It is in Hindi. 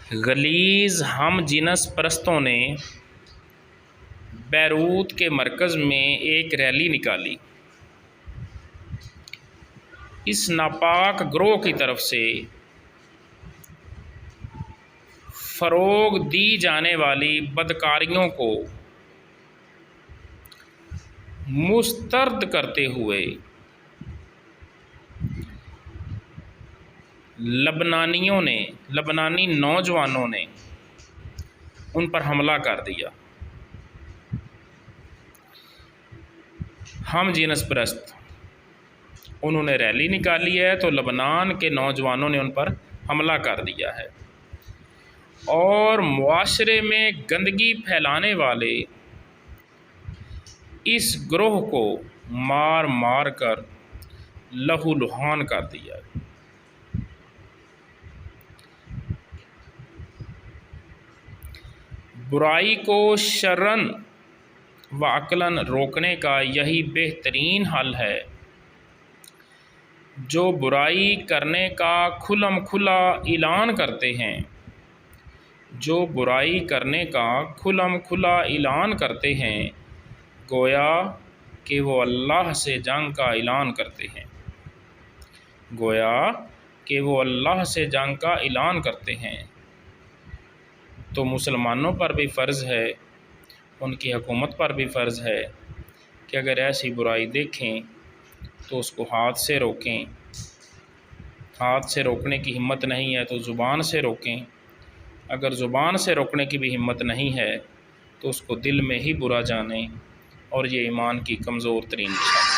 गलीज़ हम जिनस परस्तों ने बैरूत के मरकज़ में एक रैली निकाली। इस नापाक गिरोह की तरफ से फ़रोग़ दी जाने वाली बदकारियों को मुस्तरद करते हुए लबनानी नौजवानों ने उन पर हमला कर दिया। हम जिनस परस्त उन्होंने रैली निकाली है तो लबनान के नौजवानों ने उन पर हमला कर दिया है और मुआशरे में गंदगी फैलाने वाले इस गिरोह को मार मार कर लहूलुहान कर दिया है। बुराई को शरअन व अक़लन रोकने का यही बेहतरीन हल है जो बुराई करने का खुल्लम खुला ऐलान करते हैं, जो बुराई करने का खुल्लम खुला ऐलान करते हैं, गोया कि वो अल्लाह से जंग का ऐलान करते हैं, गोया कि वो अल्लाह से जंग का ऐलान करते हैं। तो मुसलमानों पर भी फ़र्ज़ है, उनकी हुकूमत पर भी फ़र्ज़ है कि अगर ऐसी बुराई देखें तो उसको हाथ से रोकें। हाथ से रोकने की हिम्मत नहीं है तो ज़ुबान से रोकें। अगर ज़ुबान से रोकने की भी हिम्मत नहीं है तो उसको दिल में ही बुरा जानें, और ये ईमान की कमज़ोर तरीन निशानी।